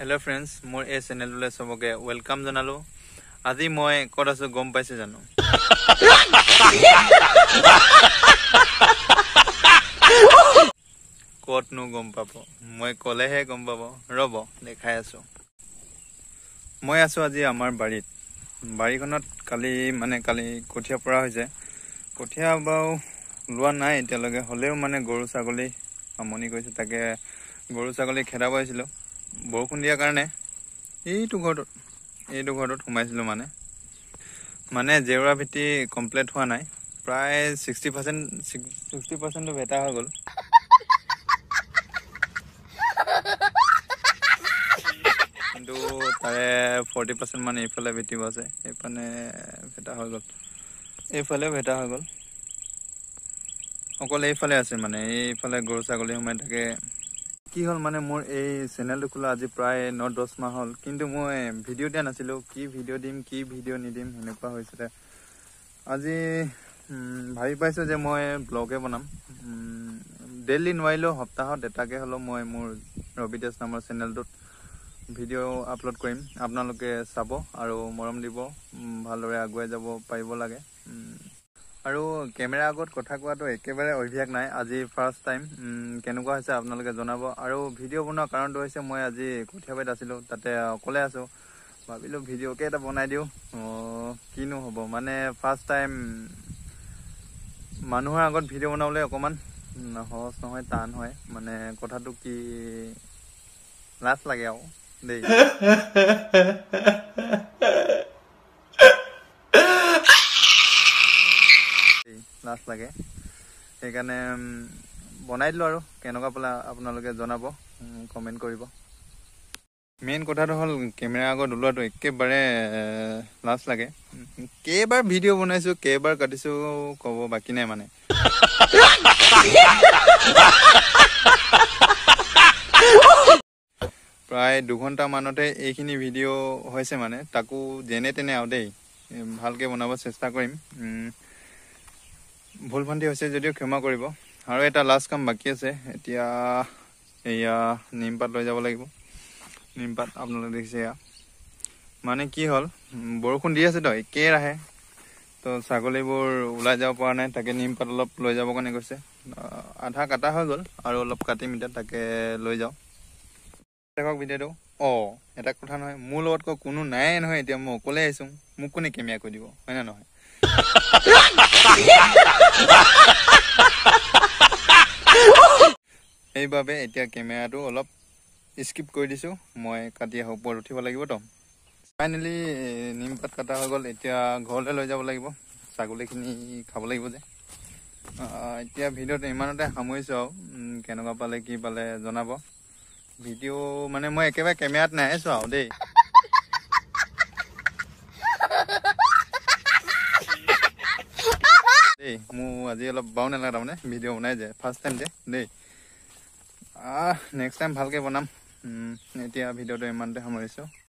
hello friends मोर ए channel सबके welcome जनालो আজি মই কত আছো গম পাইছে জানো কত নো গম পাব মই কলেহে গম পাব ৰব দেখাই আছো মই আছো আজি আমাৰ বাৰীখনত কালি কঠিয়া পৰা হৈছে কঠিয়া বাও লোৱা নাই এতিয়ালৈকে হলেও মানে গৰু ছাগলী আমনি কৰিছে তাকে গৰু ছাগলী খেদাব আহিছিল বৰষুণ দিয়াৰ কাৰণে এইটো ঘৰটোত সোমাইছিলো মানে জেওৰা ভিটি কমপ্লিট হোৱা নাই প্ৰায় 60% ভেটা হৈ গল কিন্তু তাৰে 40% মানে ইফালে ভিটিব আছে এইপানে ভেটা হৈ গল এইফালে ভেটা হৈ গল অকল এইফালে আছে মানে এইফালে গৰু ছাগলী সোমাই থাকে কি হল মানে মোৰ এই চেনেলটো খোলা আজি প্ৰায় 9-10 মাহ হল কিন্তু মই ভিডিও দিয়া নাছিলো কি ভিডিও দিম কি ভিডিও নিদিম হেনেকুৱা হৈছিল আজি ভাবি পাইছো যে মই ব্লগে বনাম ডেইলি নোৱাৰিলো সপ্তাহত এটাকে হলো মই মোৰ ৰবিতেজ নামৰ চেনেলটোত ভিডিও আপলোড কৰিম আপোনালোকে চাব আৰু মৰম দিব ভালদৰে আগুৱাই যাব পাৰিব লাগে আৰু কেমেৰা আগত কথা কোৱাটো একেবাৰে অভ্যাস নাই আজি ফাৰ্স্ট টাইম কেনেকুৱা হৈছে আপোনালোকে জনাব আৰু ভিডিও বনোৱাৰ কাৰণটো হৈছে মই আজি কঠিয়াবাৰীত আছিলো তাতে অকলে আছো ভাবিলো ভিডিওকে এটা বনাই দিও কিনো হ'ব মানে ফাৰ্স্ট টাইম মানুহৰ আগত ভিডিও বনাবলৈ অকমান সহজ নহয় টান হয় মানে কথাটো কি লাজ লাগে আৰু দেই লাজ লাগে সেইকাৰণে বনাই দিলো আৰু কেনেকুৱা পালে আপোনালোকে জনাব কমেন্ট কৰিব মেইন কথাটো হল কেমেৰা আগত ওলোৱাটো একেবাৰে লাজ লাগে কেইবাৰ ভিডিও বনাইছো কেইবাৰ কাটিছো কব বাকি নাই মানে প্ৰায় 2 ঘন্টা মানতে এইখিনি ভিডিও হৈছে মানে তাকো যেনে তেনে আৰু দেই ভালকে বনাব চেষ্টা কৰিম ভুল ভ্ৰান্তি হৈছে যদিও ক্ষমা কৰিব আৰু এটা লাষ্ট কাম বাকি আছে এতিয়া এয়া নিমপাত লৈ যাব লাগিব নিমপাত আপোনালোকে দেখিছে মানে কি হল বৰষুণ দি আছে তো একে ৰাহে তো ছাগলীবোৰ ওলাই যাব পৰা নাই তাকে নিমপাত অলপ লৈ যাব কাৰণে কৈছে আধা কাটা হৈ গল আৰু অলপ কাটি মিটা তাকে লৈ যাও দেখক ভিডিওটো এটা কথা নহয় মোৰ লগত কোনো নাই নহয় এতিয়া মই অকলে আহিছো মোক কোনে কেমেৰা কৰি দিব হয় না নহয় এইভাবে এতিয়া কেমেৰাটো অলপ স্কিপ কৰি দিছো মই কাটি ওপৰত উঠিব লাগিব তো ফাইনালি নিমপাত কাটা হৈ গল এতিয়া ঘৰলৈ লৈ যাব লাগিব ছাগলীখিনি খাব লাগিব যে এতিয়া ভিডিওটো ইমানতে সামৰিছো আৰু কেনেকুৱা পালে কি পালে জনাব ভিডিও মানে মই একেবাৰে কেমেৰাত নাহিছো আৰু দেই মোৰ আজি অলপ বাও নালাগে তাৰমানে ভিডিও বনাই যে ফাৰ্স্ট টাইম যে দেই নেক্সট টাইম ভালকে বনাম এতিয়া ভিডিওটো ইমানতে সামৰিছো